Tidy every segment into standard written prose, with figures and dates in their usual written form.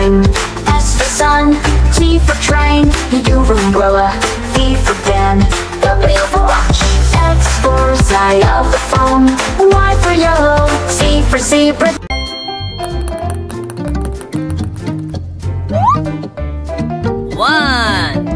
ring. S for sun, T for train, U for umbrella, V for van, W for watch, X for xylophone, Y for yellow, Z for zebra. One.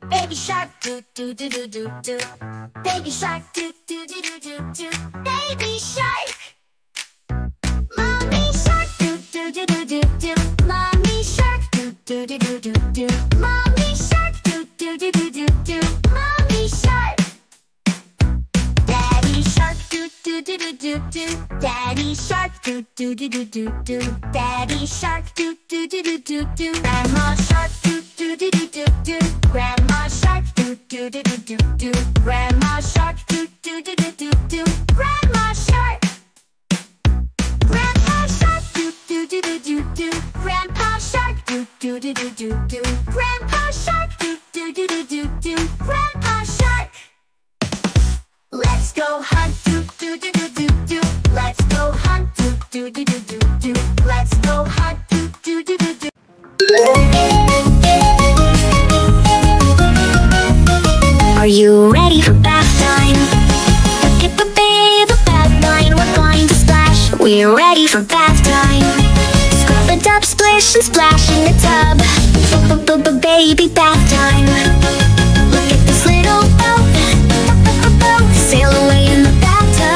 Baby shark, do do do do do do. Baby shark, do do do do do do. Baby shark. Mommy shark, do do do do do do. Mommy shark, do do do do do do. Mommy shark, do do do do do do. Mommy shark. Daddy shark, do do do do do do. Daddy shark, do do do do do do. Daddy shark, do do do do do do. Grandma shark, do do do do do do. Grandma shark, do do do do do do. Grandma shark, do do do do do do. Grandma shark. Grandpa shark, do do do do do do. Grandpa shark, do do do do do do. Grandpa shark, do do do do do do. Grandpa shark. Let's go hot. Do do do do. Are you ready for bath time? Skip a babe, a bath line, we're going to splash. We're ready for bath time. Scrub a dub, splish and splash in the tub. Baby bath time. Look at this little boat, sail away in the bathtub.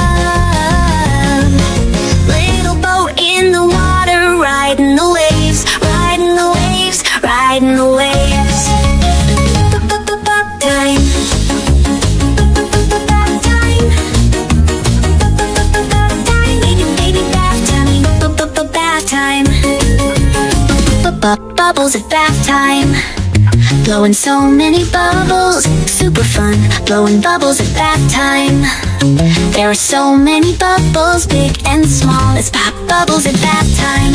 Little boat in the water, riding the waves, riding the waves, riding the waves. Bath time. Bubbles at bath time. Blowing so many bubbles, super fun. Blowing bubbles at bath time. There are so many bubbles, big and small. Let's pop bubbles at bath time.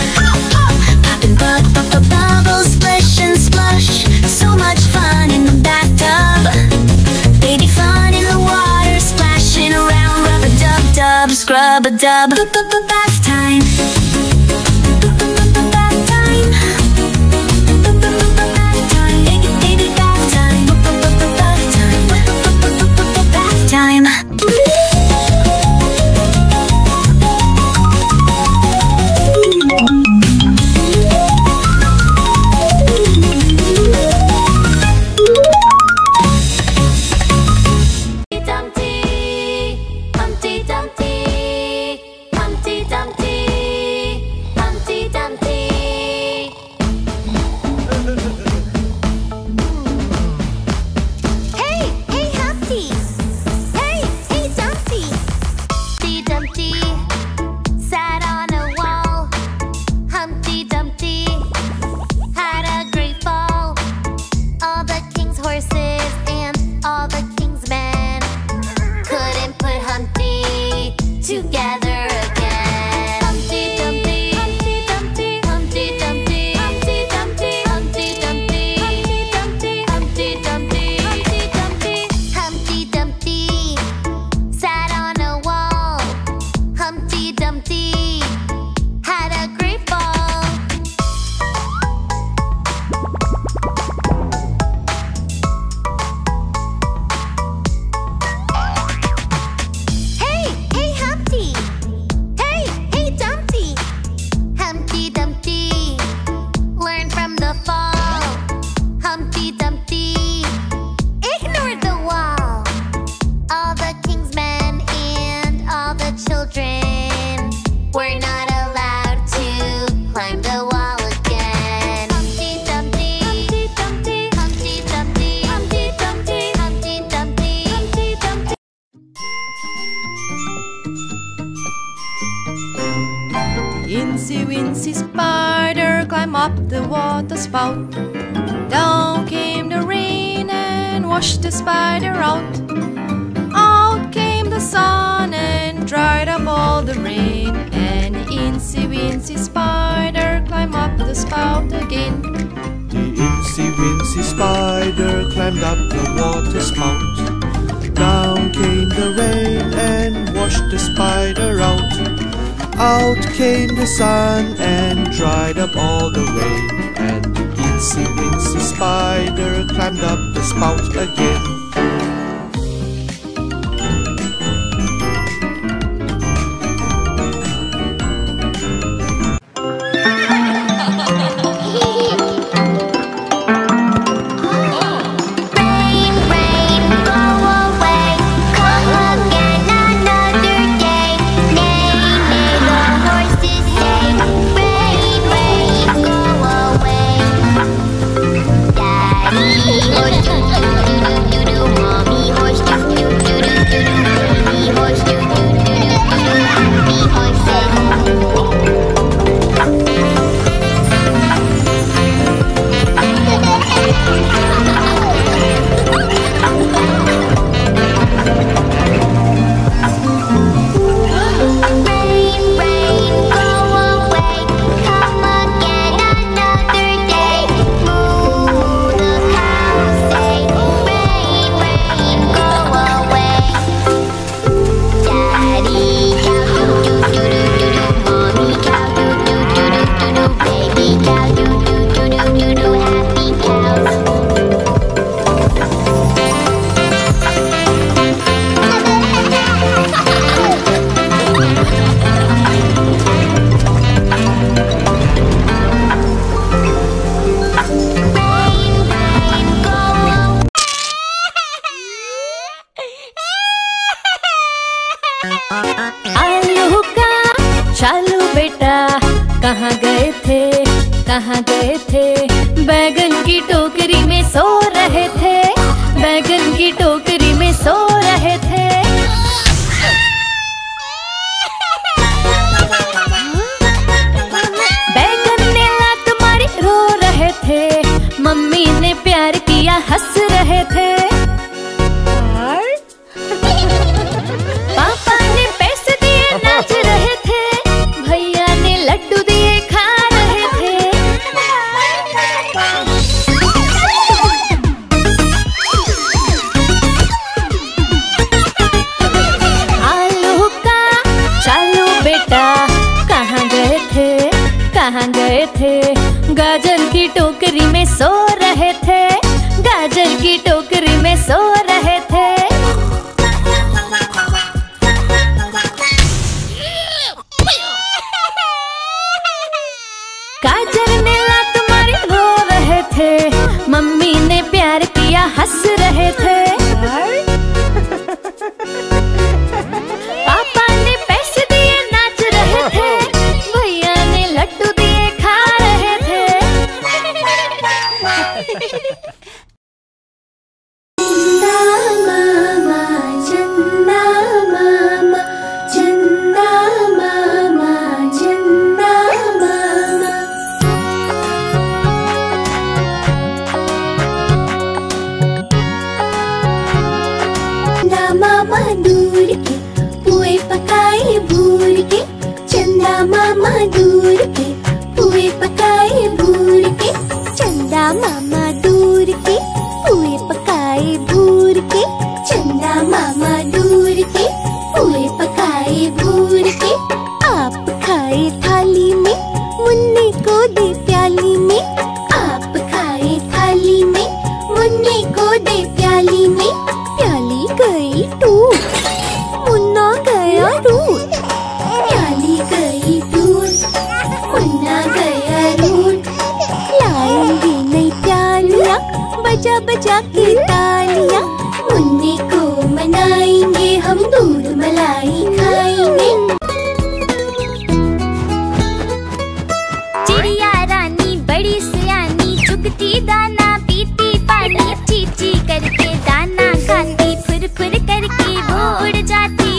Popping bubbles, splish and splush. So much fun in the bathtub. Baby fun in the water, splashing around. Rub a dub dub, scrub a dub. Bath time. Time. Incy wincy spider climbed up the water spout. Down came the rain and washed the spider out. Out came the sun and dried up all the rain. And the incy wincy spider climbed up the spout again. The incy wincy spider climbed up the water spout. Down came the rain and washed the spider out. Out came the sun and dried up all the rain. And the incy wincy spider climbed up the spout again. Do do do do do. कहाँ गए थे? बैगन की टोकरी में सो रहे थे, बैगन की टोकरी में सो रहे थे। बैगन ने लात मारी रो रहे थे, मम्मी ने प्यार किया हंस रहे थे। पापा ने पैसे दिए नाच रहे थे, भैया ने लड्डू दिए खा रहे थे। आलू का चालू बेटा कहाँ गए थे? कहाँ गए थे? गाजर की टोकरी में सो रहे थे, गाजर की टोकरी में सो रहे थे। गाजर ने लात मारी रो रहे थे, मम्मी ने प्यार किया हंस रहे थे। पापा ने पैसे दिए नाच रहे थे, भैया ने लड्डू दिए खा रहे थे। मामा दूर के पुए पकाए भूर के, चंदा मामा दूर के पुए पकाए भूर के, चंदा मामा दूर के पुए पकाए भूर के, चंदा मामा दूर के पुए पकाए भूर के। आप खाए थाली में, मुन्ने को दे प्याली में, आप खाए थाली में, मुन्ने को दे प्याली में। प्याली गई टूट, मुन्ना गया रूट, प्याली गई टूट, मुन्ना गया रूट। लाएंगे नई प्यालियाँ बजा बजा के तालियाँ, मुन्ने को मनाएंगे हम दूध मलाई खाएंगे। चिड़िया रानी बड़ी सियानी, चुगती दाना पीती पानी, चीची करके दाना खाती, फुर फुर करके वो उड़ जाती।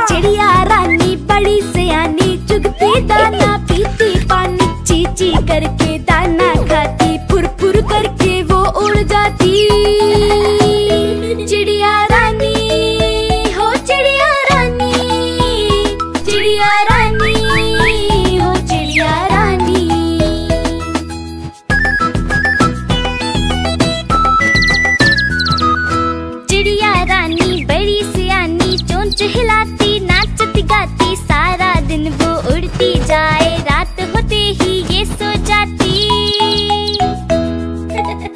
चिड़िया रानी बड़ी सियानी, चुगती दाना पीती पानी, चीची करके दाना खाती, फुर फुर करके वो उड़ जाती। चिड़िया रानी हो चिड़िया रानी, चिड़िया रानी हो चिड़िया रानी। चिड़िया रानी बड़ी सियानी, चोंच हिलाती नाचती गाती, सारा दिन वो उड़ती जाए, रात होते ही ये सो जाती।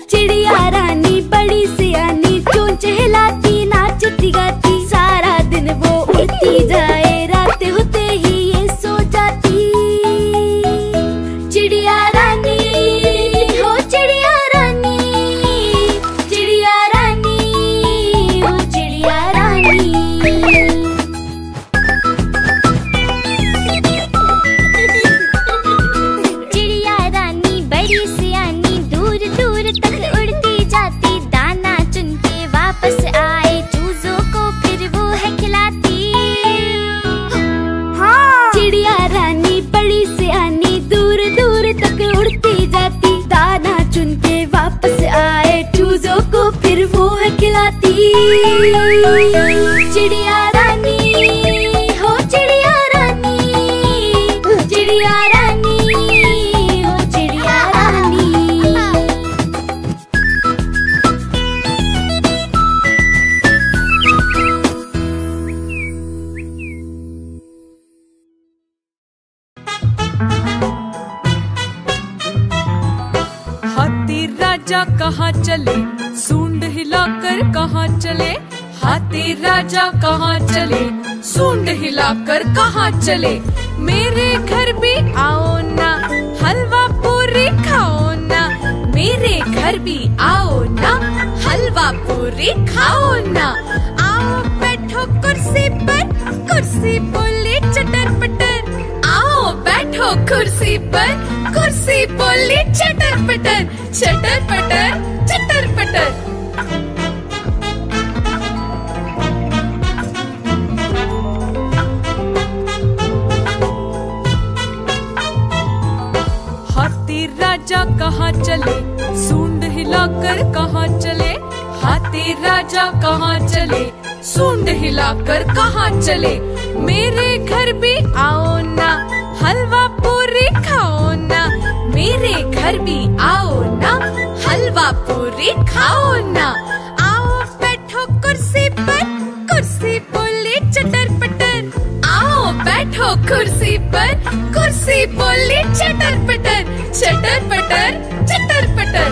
चिड़िया रानी बड़ी सियानी, चोंच हिलाती नाचती गाती, सारा दिन वो उड़ती जाए, रात होते ही ये सो जाती। चिड़िया रानी हो चिड़िया रानी, चिड़िया रानी हो चिड़िया रानी। चिड़िया रानी बड़ी सियानी, दूर दूर तक उड़ती जाती, दाना चुन के वापस आए, चूजों को फिर वो है खिलाती। चिड़िया रानी बड़ी सियानी, दूर दूर तक उड़ती जाती, दाना चुन के वापस आए, चूजों को फिर वो है खिलाती। चिड़िया रानी हो चिड़िया रानी, चिड़िया रानी हो चिड़िया रानी। हाथी राजा कहाँ चले, सूंड हिलाकर कहाँ चले, हाथी राजा कहाँ चले, सूंड हिलाकर कहाँ चले। मेरे घर भी आओ ना, हलवा पूरी खाओ ना, मेरे घर भी आओ ना, हलवा पूरी खाओ ना। आओ कुर्सी पर, कुर्सी बोले चटर पटर, आओ बैठो कुर्सी पर, कुर्सी बोली चटर पटर, चटर पटर, चटर पटर। हाथी राजा कहाँ चले, सूंड हिलाकर कहाँ चले। हाथी राजा कहाँ चले, सूंड हिलाकर कहाँ चले। मेरे घर भी आओ ना, हलवा पूरी खाओ ना। मेरे घर भी आओ ना, हलवा पूरी खाओ ना। आओ बैठो कुर्सी पर, कुर्सी बोली चटर पटर। आओ बैठो कुर्सी पर, कुर्सी बोली चटर पटर, चटर पटर, चटर पटर।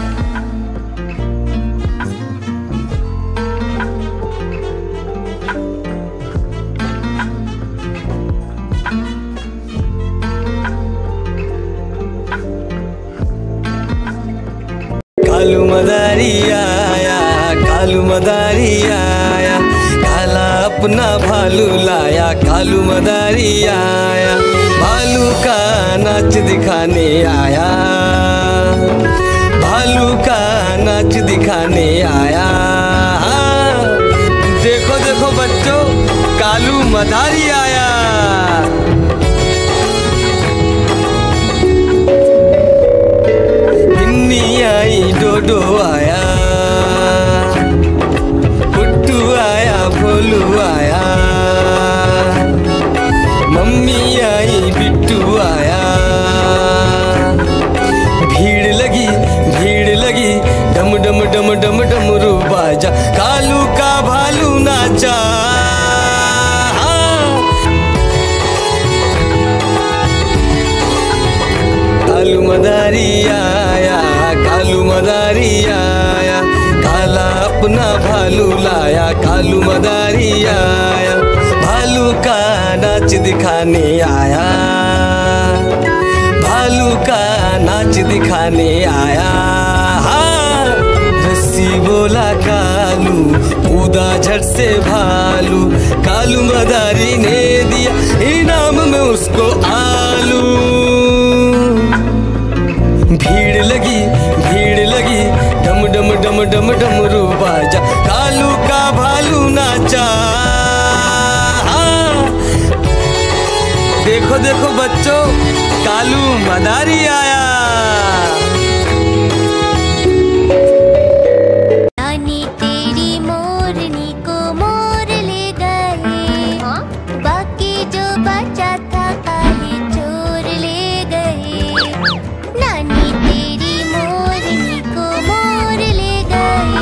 कालू मदारी आया, कालू मदारी आया, काला अपना भालू लाया। कालू मदारी आया, भालू का नाच दिखाने आया, भालू का नाच दिखाने आया। देखो देखो बच्चों, कालू मदारी आया। बिन्नी आई, डोडो आया, गुड्डू आया, भोलू आया, मम्मी आई, बिट्टू आया। भीड़ लगी, भीड़ लगी, डम डम डम डम डमरू बाजा। कालू का भालू नाचा। कालू मदारी आया, कालू मदारी आया, काला अपना भालू लाया। कालू मदारी आया, भालू का नाच दिखाने आया, भालू का नाच दिखाने आया। रस्सी बोला कालू, कूदा झट से भालू। कालू मदारी ने दिया इनाम में उसको आलू। भीड़ लगी, भीड़ लगी, डम डम डम डम डमरू बाजा। कालू का भालू नाचा। देखो देखो बच्चों, कालू मदारी आया। नानी तेरी मोरनी को मोर ले गए, बाकी जो बचा था काले चोर ले गए। नानी तेरी मोरनी को मोर ले गए,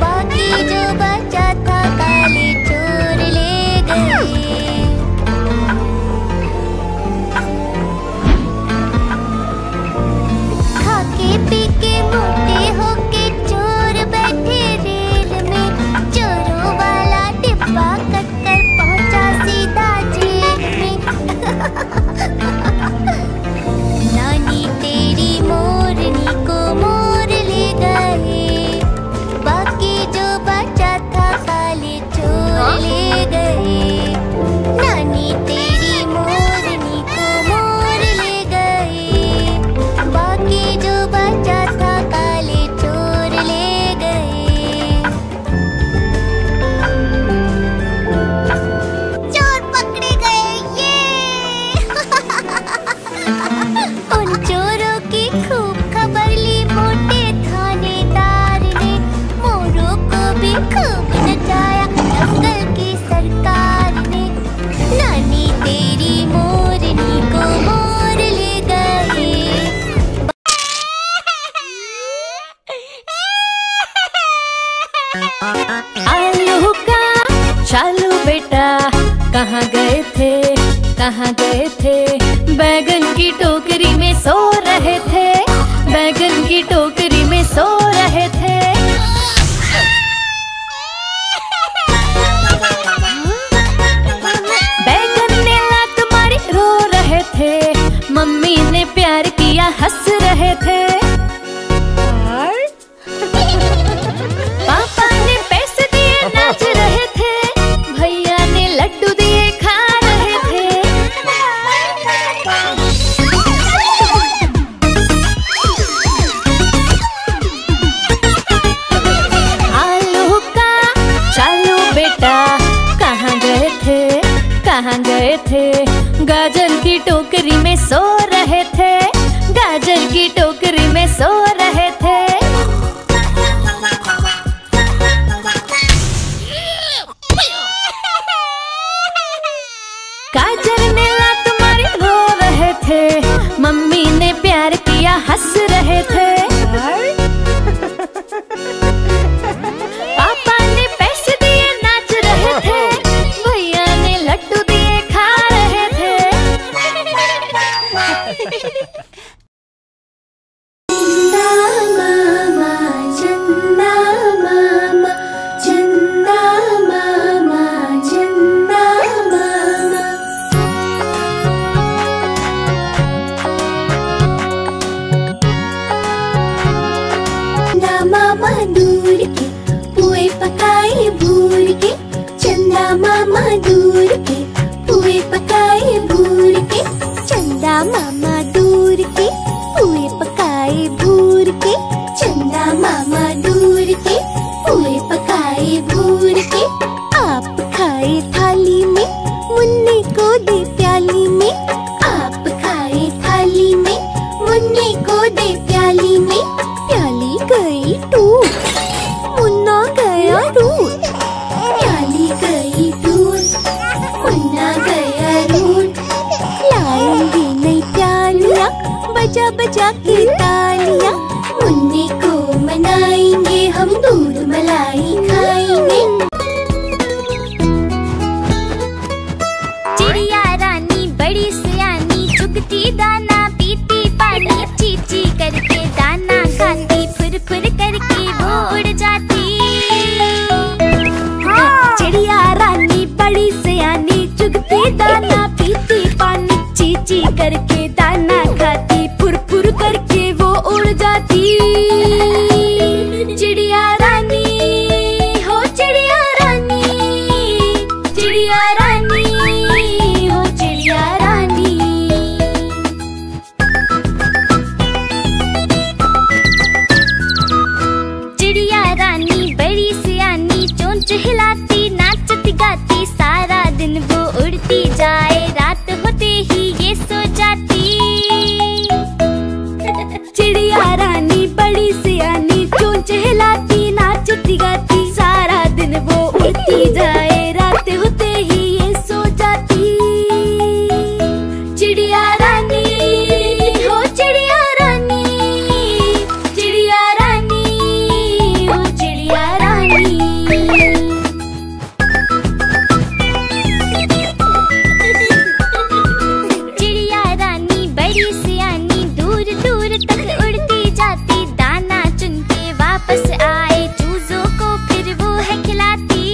बाकी जो बचा था काले चोर ले गए। खाके पी के मोटे होके चोर बैठे रेल में, चोरों वाला डिब्बा कटकर पहुंचा सीधा जेल में। नानी तेरी मोरनी को मोर ले गए, बाकी जो बचा था काले चोर ले गए। नानी तेरी मोरनी को मोर ले गए, बाकी जो बचा था काले चोर ले गए। चोर पकड़े गए ये। उन चोरों की खूब खबर ली मोटे थानेदार ने, मोरों को भी खूब नचाया जंगल की सरकार ने। नानी तेरी मोरनी को मोर ले गए। आलू का चालू बेटा कहाँ गए थे, कहाँ गए थे। बैगन की टोकरी में सो रहे थे, बैगन की टोकरी में सो रहे थे। बैगन ने लात मारी रो रहे थे, मम्मी ने प्यार किया हंस रहे थे। पापा ने पैसे दिए नाच रहे थे, भैया ने लड्डू दिए खा रहे थे। मामा दूर के पुए पकाए भूर के, चंदा मामा दूर के पुए पकाए भूर के, चंदा मामा दूर के पुए पकाए भूर के, चंदा मामा दूर के पुए पकाए भूर के। आप खाए थाली में, मुन्ने को दे प्याली में, आप खाए थाली में, मुन्ने को दे प्याली में। प्याली गई टूट, मुन्ना गया रूट, प्याली गई टूट, मुन्ना गया रूट। लाएंगे नई प्यालियाँ, बजा बजा के तालियाँ, मुन्ने को मनाएंगे हम, दूध मलाई खाएंगे। चिड़िया रानी बड़ी सयानी, चुगती दाना पीती पानी, चीची करके दाना खाती, फुर फुर करके वो उड़ जाती। चिड़िया रानी बड़ी सयानी, चुगती दाना पीती पानी, चीची करके दाना खाती, फुर फुर करके वो उड़ जाती। चिड़िया रानी हो चिड़िया रानी, चिड़िया रानी हो चिड़िया रानी। चिड़िया रानी बड़ी सियानी, चोंच हिलाती नाचती गाती, सारा दिन वो उड़ती जाए, रात होते ही ये सो जाती। चिड़िया रानी बड़ी सियानी, चोंच हिलाती नाचती गाती, सारा दिन वो उड़ती जाए, रात होते ही ये सो जाती। चिड़िया रानी हो चिड़िया रानी, चिड़िया रानी हो चिड़िया रानी। चिड़िया रानी बड़ी सियानी, दूर दूर तक उड़ती जाती, दाना चुन के वापस आए, चूजों को फिर वो है खिलाती।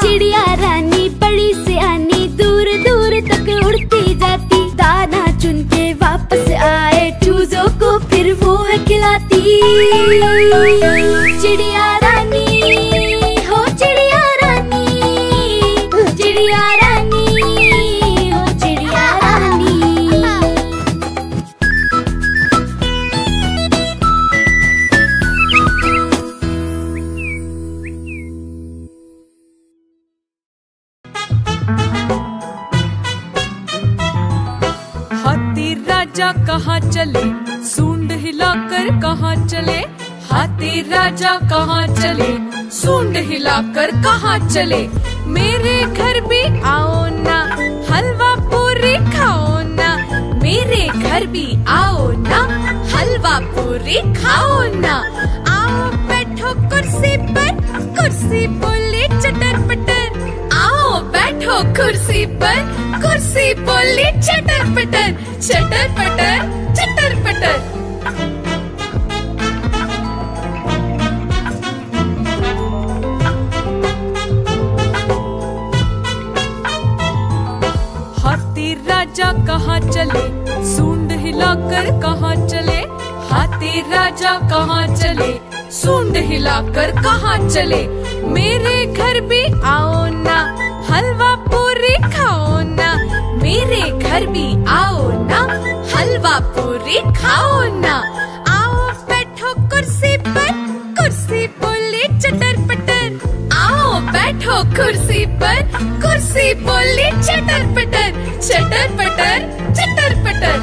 चिड़िया रानी बड़ी सियानी, दूर दूर तक उड़ती जाती, दाना चुन के वापस आए, चूजों को फिर वो है खिलाती। चिड़िया रानी हो चिड़िया रानी, चिड़िया रानी हो चिड़िया रानी। हाथी राजा कहाँ चले, सूंड हिलाकर कहाँ चले, हाथी राजा कहाँ चले, सूंड हिलाकर कहाँ चले। मेरे घर भी आओ ना, हलवा पूरी खाओ ना, मेरे घर भी आओ ना, हलवा पूरी खाओ ना। आओ बैठो कुर्सी पर, कुर्सी बोली चटर पटर, आओ बैठो कुर्सी पर, कुर्सी बोली चटर पटर, चटर पटर चटर पटर। हाथी राजा कहाँ चले, सूंड हिलाकर कहाँ चले, हाथी राजा कहाँ चले, सूंड हिलाकर कहाँ चले। मेरे घर भी आओ ना, हलवा पूरी खाओ ना, मेरे घर भी आओ ना, हलवा पूरी खाओ ना। आओ बैठो कुर्सी पर, कुर्सी बोली चटर पटर, आओ बैठो कुर्सी पर, कुर्सी बोली चटर पटर, चटर पटर चटर पटर।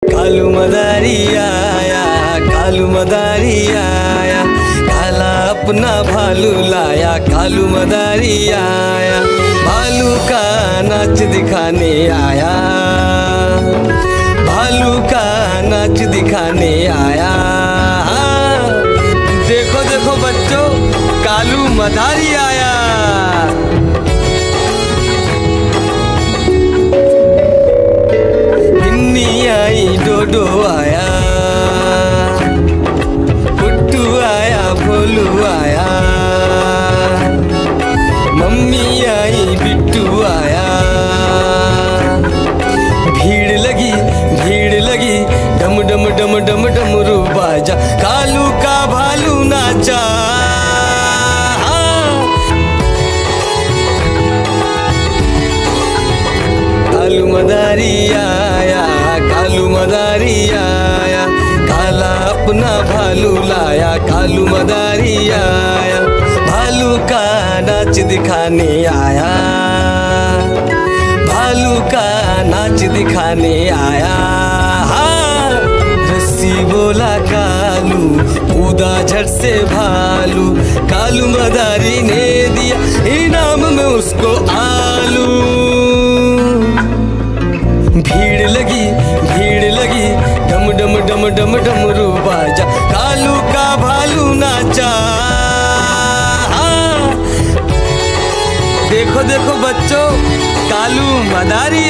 कालू मदारी आया, कालू मदारी आया, काला अपना भालू लाया, कालू मदारी आया, भालू का नाच दिखाने आया। दिखाने आया। देखो देखो बच्चों, कालू मदारी आया। बिन्नी आई, डोडो आया, गुड्डू आया, भोलू आया, मम्मी आई, बिट्टू आया। भीड़ लगी, डम डम डम डम डमरू बाजा, कालू का भालू नाचा। कालू मदारी आया, कालू मदारी आया, काला अपना भालू लाया। कालू मदारी आया, भालू का नाच दिखाने आया, भालू का नाच दिखाने आया। रस्सी बोला कालू, कूदा झट से भालू, कालू मदारी ने दिया इनाम में उसको आलू। भीड़ लगी, डम डम डम डम डमरू बाजा, कालू का भालू नाचा। देखो देखो बच्चों, कालू मदारी